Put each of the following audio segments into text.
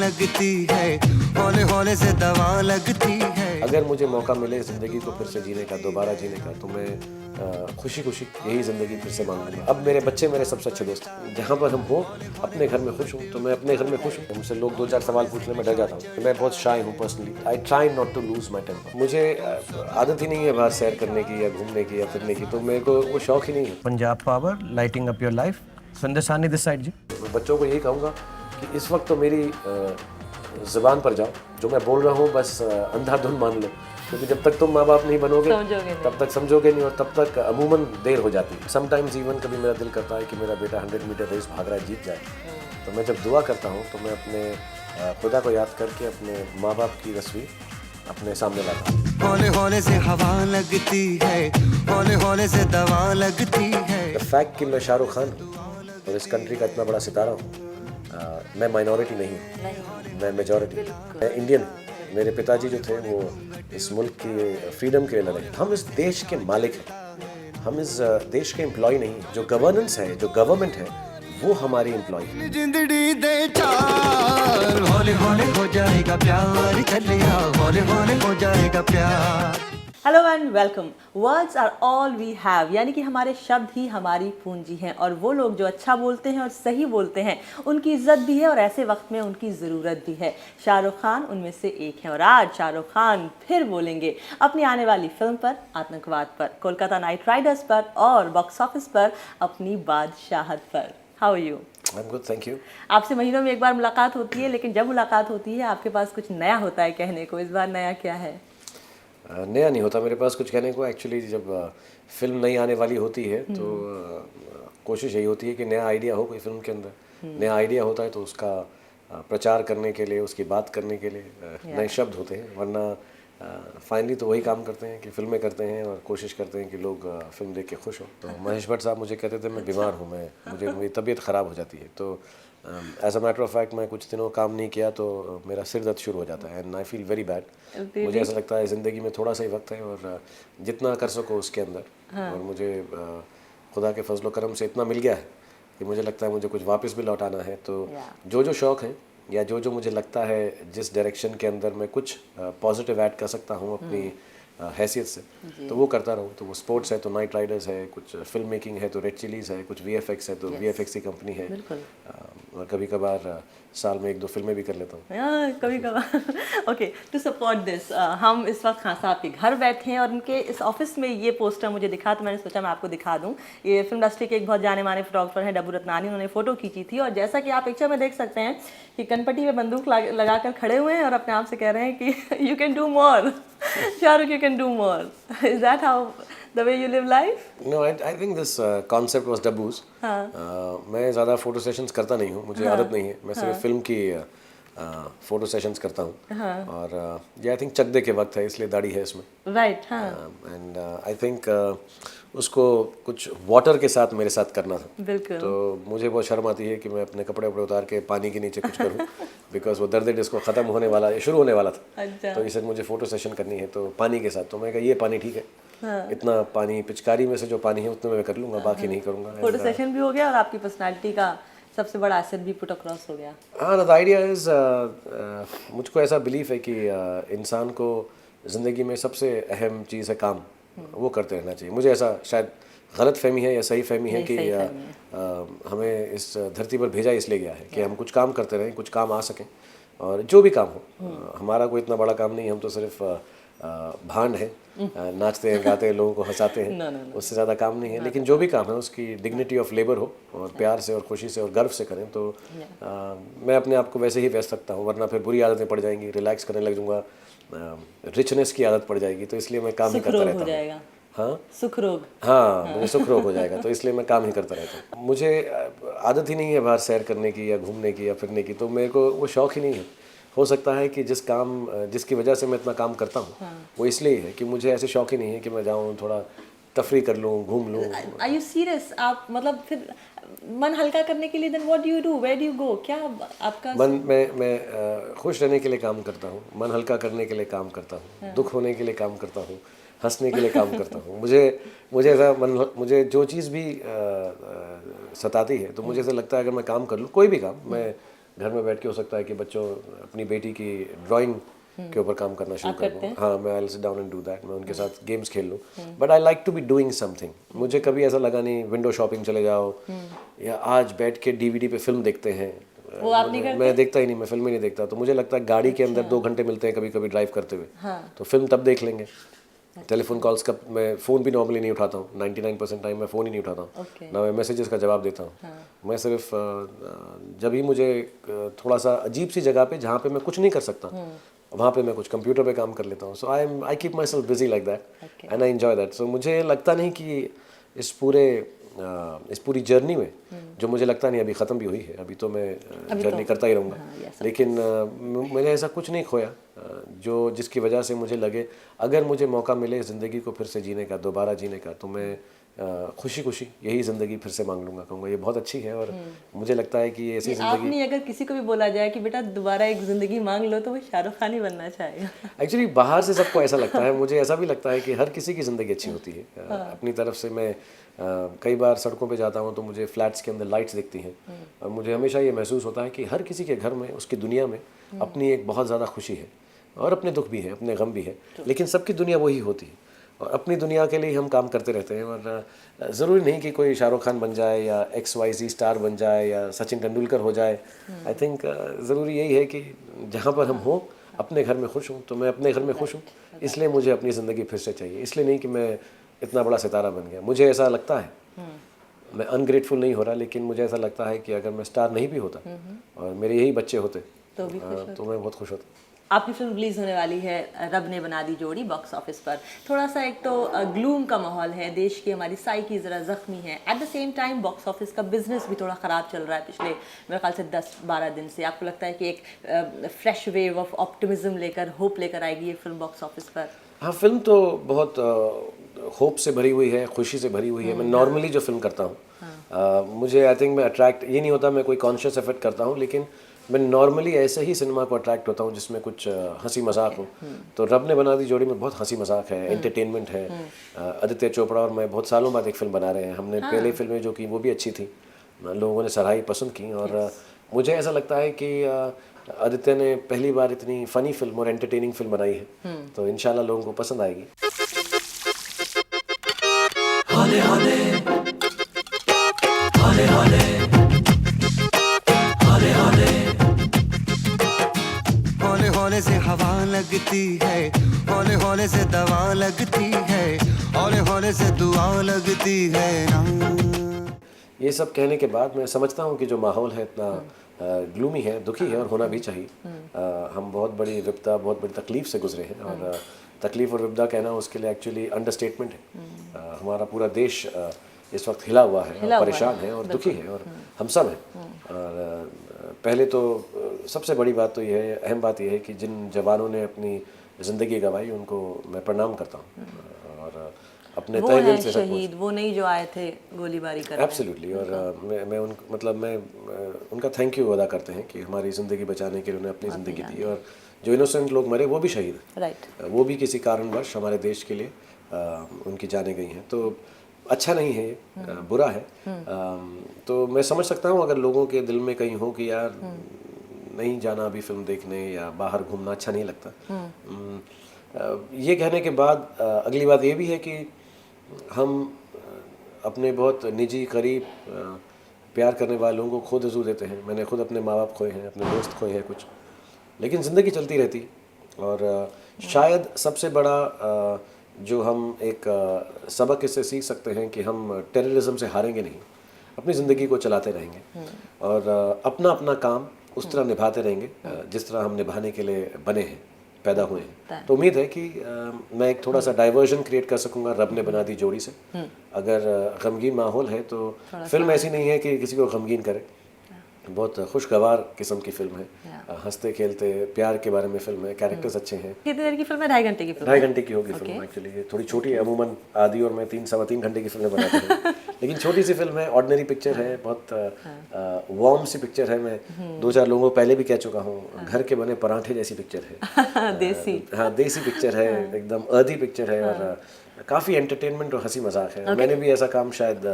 लगती है, हौले हौले से दवा लगती है। अगर मुझे मौका मिले ज़िंदगी को फिर से जीने का, दोबारा जीने का, तो मैं खुशी खुशी यही ज़िंदगी फिर से मांगूंगा। अब मेरे बच्चे मेरे सबसे अच्छे दोस्त हैं। जहाँ पर हम हो, अपने घर में खुश हूँ तो मैं अपने घर में खुश हूँ। मुझसे लोग 2-4 सवाल पूछने में डर जाता हूँ। मैं बहुत शाय हूँ personally. I try not to lose my temper. मुझे आदत ही नहीं है बाहर सैर करने की या घूमने की या फिरने की, तो मेरे को वो शौक ही नहीं है। Punjab power, lighting up your life. सुंदर सानी दिस साइड जी। मैं बच्चों को यही कहूँगा कि इस वक्त तो मेरी ज़बान पर जाओ, जो मैं बोल रहा हूँ बस अंधाधुंध मान लो, क्योंकि जब तक तुम माँ बाप नहीं बनोगे तब तक समझोगे नहीं, और तब तक अमूमन देर हो जाती है। समटाइम्स इवन कभी मेरा दिल करता है कि मेरा बेटा 100 मीटर रेस भाग रहा है, जीत जाए। तो मैं जब दुआ करता हूँ तो मैं अपने खुदा को याद करके अपने माँ बाप की तस्वीर अपने सामने लाता हूँ। हौले हौले से हवा लगती है, हौले हौले से दवा लगती है। द फैक्ट कि मैं शाहरुख खान हूँ और इस कंट्री का इतना बड़ा सितारा हूँ, मैं माइनॉरिटी नहीं हूँ, मैं मेजॉरिटी। मैं इंडियन हूँ। मेरे पिताजी जो थे वो इस मुल्क की फ्रीडम के लिए लड़े। हम इस देश के मालिक हैं, हम इस देश के एम्प्लॉय नहीं। जो गवर्नेंस है, जो गवर्नमेंट है, वो हमारी एम्प्लॉय है। जिंदड़ी दे चाल, हौले हौले हो जाएगा प्यार, चलिया हौले हौले हो जाएगा प्यार। Hello and welcome. Words are all we have, यानी कि हमारे शब्द ही हमारी पूंजी हैं, और वो लोग जो अच्छा बोलते हैं और सही बोलते हैं उनकी इज्जत भी है और ऐसे वक्त में उनकी ज़रूरत भी है। शाहरुख खान उनमें से एक है, और आज शाहरुख खान फिर बोलेंगे अपनी आने वाली फिल्म पर, आतंकवाद पर, कोलकाता नाइट राइडर्स पर और बॉक्स ऑफिस पर अपनी बादशाहत पर। How are you? I am good, thank you. आपसे महीनों में एक बार मुलाकात होती है, लेकिन जब मुलाकात होती है आपके पास कुछ नया होता है कहने को। इस बार नया क्या है? नया नहीं होता मेरे पास कुछ कहने को। एक्चुअली जब फिल्म नई आने वाली होती है तो कोशिश यही होती है कि नया आइडिया हो कोई फिल्म के अंदर। नया आइडिया होता है तो उसका प्रचार करने के लिए, उसकी बात करने के लिए नए शब्द होते हैं, वरना फाइनली तो वही काम करते हैं कि फिल्में करते हैं और कोशिश करते हैं कि लोग फिल्म देख के खुश हों। तो महेश भट्ट साहब मुझे कहते थे मैं बीमार हूँ, मेरी तबीयत ख़राब हो जाती है, तो as a matter of fact मैं कुछ दिनों काम नहीं किया तो मेरा सिर दर्द शुरू हो जाता है, and I feel very bad. मुझे ऐसा लगता है ज़िंदगी में थोड़ा सा ही वक्त है और जितना कर सको उसके अंदर। और मुझे खुदा के फजलो करम से इतना मिल गया है कि मुझे लगता है मुझे कुछ वापस भी लौटाना है। तो जो शौक़ हैं या जो मुझे लगता है जिस डायरेक्शन के अंदर मैं कुछ पॉजिटिव ऐड कर सकता हूँ अपनी हैसियत से, तो वो करता रहूँ। तो वो स्पोर्ट्स है तो नाइट राइडर्स है, कुछ फिल्म मेकिंग है तो रेड चिलीज़ है, कुछ VFX है तो VFX की कंपनी है, और कभी कभार साल में 1-2 फिल्में भी कर लेता हूँ। कभी कभार। ओके, टू सपोर्ट दिस हम इस वक्त खान साहब के घर बैठे हैं और उनके इस ऑफिस में ये पोस्टर मुझे दिखा, तो मैंने सोचा मैं आपको दिखा दूं। ये फिल्म इंडस्ट्री के एक बहुत जाने माने फोटोग्राफर हैं डब्बू रत्नानी, उन्होंने फ़ोटो खींची थी, और जैसा कि आप पिक्चर में देख सकते हैं कि कनपट्टी में बंदूक लगाकर खड़े हुए हैं और अपने आप से कह रहे हैं कि you can do more Shahrukh, you can do more. Is that how the way you live life? No, I think this concept was Dabbu's. मैं ज़्यादा फ़ोटो सेशंस करता नहीं हूँ, मुझे आदत नहीं है। मैं सिर्फ फिल्म की फ़ोटो सेशंस करता हूँ, और ये आई थिंक चकदे के वक्त है इसलिए दाढ़ी है इसमें। राइट। एंड आई थिंक उसको कुछ वाटर के साथ मेरे साथ करना था। बिल्कुल। तो मुझे बहुत शर्म आती है कि मैं अपने कपड़े वपड़े उतार के पानी के नीचे कुछ करूँ, बिकॉज वो दर्द डिस्को ख़त्म होने वाला, शुरू होने वाला था। अच्छा। तो इसे मुझे फ़ोटो सेशन करनी है तो पानी के साथ, तो मैं कहा ये पानी ठीक है। इतना पानी पिचकारी में से जो पानी है उतने में मैं कर लूँगा, बाकी नहीं करूँगा। फोटो सेशन भी हो गया और आपकी पर्सनालिटी का सबसे बड़ा एसेट भी पुट अक्रॉस हो गया। हाँ, द आइडिया इज़ मुझको ऐसा बिलीफ है कि इंसान को ज़िंदगी में सबसे अहम चीज़ है काम, वो करते रहना चाहिए। मुझे ऐसा शायद गलत फहमी है या सही फहमी है कि हमें इस धरती पर भेजा इसलिए गया है कि हम कुछ काम करते रहें, कुछ काम आ सकें, और जो भी काम हो। हमारा कोई इतना बड़ा काम नहीं, हम तो सिर्फ भांड है, नाचते हैं, गाते हैं, लोगों को हंसाते हैं, उससे ज़्यादा काम नहीं है। लेकिन जो भी काम है उसकी डिग्निटी ऑफ लेबर हो और प्यार से और खुशी से और गर्व से करें, तो मैं अपने आप को वैसे ही व्यस्त रखता हूँ, वरना फिर बुरी आदतें पड़ जाएंगी, रिलैक्स करने लग जाऊँगा, रिचनेस की आदत पड़ जाएगी, तो इसलिए मैं काम ही करता रहता हूँ। हाँ, सुख रोग। हाँ, मुझे सुख रोग हो जाएगा, तो इसलिए मैं काम ही करता रहता हूँ। मुझे आदत ही नहीं है बाहर सैर करने की या घूमने की या फिरने की, तो मेरे को वो शौक़ ही नहीं है। हो सकता है कि जिसकी वजह से मैं इतना काम करता हूँ वो इसलिए है कि मुझे ऐसे शौक़ ही नहीं है कि मैं जाऊँ थोड़ा तफरी कर लूँ, घूम लूँ। Are you serious? आप मतलब फिर मन हल्का करने के लिए then what do you do, where do you go? क्या आपका मैं खुश रहने के लिए काम करता हूँ, मन हल्का करने के लिए काम करता हूँ, दुख होने के लिए काम करता हूँ, हंसने के लिए काम करता हूँ। मुझे ऐसा मुझे जो चीज़ भी सताती है तो मुझे ऐसा लगता है अगर मैं काम कर लूँ, कोई भी काम, मैं घर में बैठ के हो सकता है कि बच्चों अपनी बेटी की ड्राइंग के ऊपर काम करना शुरू कर दूँ। हाँ, मैं I sit down and do that, मैं उनके साथ गेम्स खेल लूँ, but I like to be doing something. मुझे कभी ऐसा लगा नहीं विंडो शॉपिंग चले जाओ या आज बैठ के डीवीडी पे फिल्म देखते हैं, वो आप नहीं करते? मैं देखता ही नहीं, मैं फिल्म ही नहीं देखता। तो मुझे लगता है गाड़ी के अंदर 2 घंटे मिलते हैं कभी कभी ड्राइव करते हुए, तो फिल्म तब देख लेंगे। टेलीफोन कॉल्स का मैं फ़ोन भी नॉर्मली नहीं उठाता हूँ, 99% टाइम मैं फ़ोन ही नहीं उठाता हूँ, ना मैं मैसेजेस का जवाब देता हूँ। मैं सिर्फ जब ही मुझे थोड़ा सा अजीब सी जगह पे जहाँ पे मैं कुछ नहीं कर सकता, वहाँ पे मैं कुछ कंप्यूटर पे काम कर लेता हूँ। So I keep myself busy like that and I enjoy that. So मुझे लगता नहीं कि इस पूरी जर्नी में, जो मुझे लगता नहीं अभी ख़त्म भी हुई है, अभी तो मैं जर्नी करता ही रहूँगा, लेकिन मैंने ऐसा कुछ नहीं खोया जो जिसकी वजह से मुझे लगे अगर मुझे मौका मिले ज़िंदगी को फिर से जीने का, दोबारा जीने का, तो मैं खुशी खुशी यही ज़िंदगी फिर से मांग लूँगा, कहूँगा ये बहुत अच्छी है। और मुझे लगता है कि ऐसी ज़िंदगी, आपने अगर किसी को भी बोला जाए कि बेटा दोबारा एक ज़िंदगी मांग लो, तो वो शाहरुख खान ही बनना चाहेगा। एक्चुअली बाहर से सबको ऐसा लगता है, मुझे ऐसा भी लगता है कि हर किसी की ज़िंदगी अच्छी होती है। अपनी तरफ से मैं कई बार सड़कों पे जाता हूँ तो मुझे फ्लैट्स के अंदर लाइट्स दिखती हैं, और मुझे हमेशा ये महसूस होता है कि हर किसी के घर में, उसकी दुनिया में अपनी एक बहुत ज़्यादा खुशी है, और अपने दुख भी है, अपने गम भी है, लेकिन सबकी दुनिया वही होती है, और अपनी दुनिया के लिए हम काम करते रहते हैं। और ज़रूरी नहीं कि कोई शाहरुख खान बन जाए या XYZ स्टार बन जाए या सचिन तेंदुलकर हो जाए। आई थिंक ज़रूरी यही है कि जहाँ पर हम हों, अपने घर में खुश हूँ, तो मैं अपने घर में खुश हूँ, इसलिए मुझे अपनी ज़िंदगी फिर से चाहिए। इसलिए नहीं कि मैं इतना बड़ा सितारा बन गया, मुझे ऐसा लगता है, मैं अनग्रेटफुल नहीं हो रहा, लेकिन मुझे ऐसा लगता है कि अगर मैं स्टार नहीं भी होता और मेरे यही बच्चे होते तो भी खुश तो मैं बहुत खुश होता। आपकी फिल्म रिलीज होने वाली है रब ने बना दी जोड़ी बॉक्स ऑफिस पर। थोड़ा सा एक तो ग्लूम का माहौल है, देश की हमारी साइकी ज़रा ज़ख्मी है, at the same time box office का बिजनेस भी थोड़ा ख़राब चल रहा है पिछले मेरे ख्याल से 10-12 दिन से। आपको लगता है कि एक फ्रेश वेव ऑफ ऑप्टिमिज्म लेकर, होप लेकर आएगी ये फिल्म बॉक्स ऑफिस पर? हाँ, फिल्म तो बहुत होप से भरी हुई है, खुशी से भरी हुई है। मैं नॉर्मली जो फिल्म करता हूँ, मुझे आई थिंक मैं अट्रैक्ट, ये नहीं होता मैं कोई कॉन्शियस एफर्ट करता हूँ, लेकिन मैं नॉर्मली ऐसे ही सिनेमा को अट्रैक्ट होता हूँ जिसमें कुछ हंसी मजाक हो। तो रब ने बना दी जोड़ी में बहुत हंसी मजाक है, एंटरटेनमेंट है। आदित्य चोपड़ा और मैं बहुत सालों बाद एक फिल्म बना रहे हैं। हमने पहले फिल्में जो की वो भी अच्छी थी, लोगों ने सराही पसंद की, और मुझे ऐसा लगता है कि आदित्य ने पहली बार इतनी फनी फिल्म और एंटरटेनिंग फिल्म बनाई है, तो इंशाल्लाह लोगों को पसंद आएगी। हौले हौले से हवा लगती है, हौले हौले से दवा लगती है, हौले हौले से दुआ लगती है ना। ये सब कहने के बाद मैं समझता हूँ कि जो माहौल है इतना ग्लूमी है, दुखी है, और होना भी चाहिए। हम बहुत बड़ी विपदा, बहुत बड़ी तकलीफ से गुजरे हैं, और तकलीफ और विपदा कहना उसके लिए एक्चुअली अंडरस्टेटमेंट है। हमारा पूरा देश इस वक्त हिला हुआ है, और परेशान है, और दुखी है, और हम सब हैं। और पहले तो सबसे बड़ी बात तो ये है, अहम बात यह है कि जिन जवानों ने अपनी ज़िंदगी गंवाई उनको मैं प्रणाम करता हूँ, और अपने तहे दिल से शहीद वो नहीं जो आए थे गोलीबारी करने। एब्सोल्युटली। और मैं उनका थैंक यू अदा करते हैं कि हमारी ज़िंदगी बचाने के लिए उन्होंने अपनी ज़िंदगी दी, और जो इनोसेंट लोग मरे वो भी शहीद हैं, राइट, वो भी किसी कारणवश हमारे देश के लिए उनकी जानें गई हैं। तो अच्छा नहीं है ये, बुरा है। तो मैं समझ सकता हूँ अगर लोगों के दिल में कहीं हो कि यार नहीं जाना अभी फिल्म देखने या बाहर घूमना अच्छा नहीं लगता। ये कहने के बाद अगली बात ये भी है कि हम अपने बहुत निजी, करीब, प्यार करने वाले लोगों को खो दजू देते हैं। मैंने खुद अपने माँ बाप खोए हैं, अपने दोस्त खोए हैं कुछ, लेकिन ज़िंदगी चलती रहती है। और शायद सबसे बड़ा जो हम एक सबक इससे सीख सकते हैं कि हम टेररिज्म से हारेंगे नहीं, अपनी ज़िंदगी को चलाते रहेंगे, और अपना अपना काम उस तरह निभाते रहेंगे जिस तरह हम निभाने के लिए बने हैं, पैदा हुए हैं। तो उम्मीद है कि मैं एक थोड़ा सा डाइवर्जन क्रिएट कर सकूंगा रब ने बना दी जोड़ी से। अगर गमगीन माहौल है तो फिल्म ऐसी नहीं है कि किसी को गमगीन करे, बहुत खुशगवार किस्म की फिल्म है, हंसते खेलते प्यार के बारे में फिल्म है, कैरेक्टर्स अच्छे हैं। कितनी देर की फिल्म है? 2.5 घंटे की फिल्म? 2.5 घंटे की होगी फिल्म। एक्चुअली ये थोड़ी छोटी है, अमूमन आदि और मैं 3-3.25 घंटे की फिल्में बनाता हूँ, लेकिन छोटी सी फिल्म है, ऑर्डिनरी पिक्चर है, बहुत वार्म सी पिक्चर है। मैं 2-4 लोगों को पहले भी कह चुका हूँ, घर के बने पराठे जैसी पिक्चर है। देसी, हाँ, देसी पिक्चर है, एकदम अर्दी पिक्चर है, और काफ़ी एंटरटेनमेंट और हंसी मजाक है। मैंने भी ऐसा काम शायद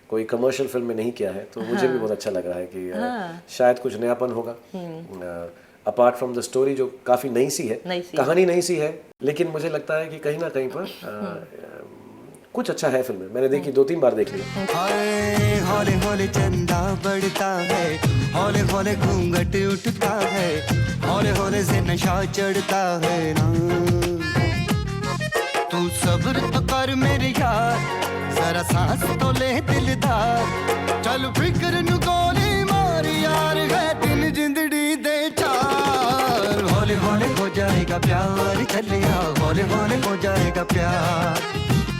कोई कमर्शियल फिल्म में नहीं किया है, तो मुझे भी बहुत अच्छा लग रहा है कि शायद कुछ नयापन होगा। अपार्ट फ्रॉम द स्टोरी जो काफ़ी नई सी है, कहानी नई सी है, लेकिन मुझे लगता है कि कहीं ना कहीं पर कुछ अच्छा है फिल्म में। मैंने देखी 2-3 बार देख ली। हाय हौले हौले चंदा बढ़ता है, हौले हौले घूंघट उठता है, हौले हौले से नशा चढ़ता है ना। तू सब्र तो कर मेरे यार, जरा सांस तो ले दिलदार, चल फिक्र नु गोली मार यार, है दिन जिंदड़ी दे चार। हौले हौले हो जाएगा प्यार, चलिया हौले हौले हो जाएगा प्यार,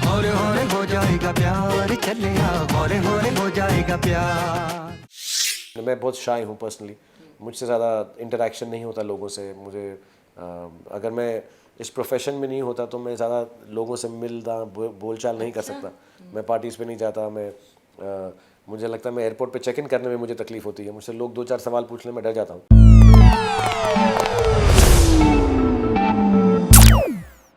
हौले हौले हो जाएगा प्यार, चलिया हौले हौले हो जाएगा प्यार। मैं बहुत शाय हूँ पर्सनली, मुझसे ज़्यादा इंटरेक्शन नहीं होता लोगों से। मुझे अगर मैं इस प्रोफेशन में नहीं होता तो मैं ज़्यादा लोगों से मिलना बोलचाल नहीं कर सकता। मैं पार्टीज़ पे नहीं जाता। मुझे लगता है मैं एयरपोर्ट पे चेक इन करने में मुझे तकलीफ़ होती है। मुझसे लोग 2-4 सवाल पूछ लें, मैं डर जाता हूँ।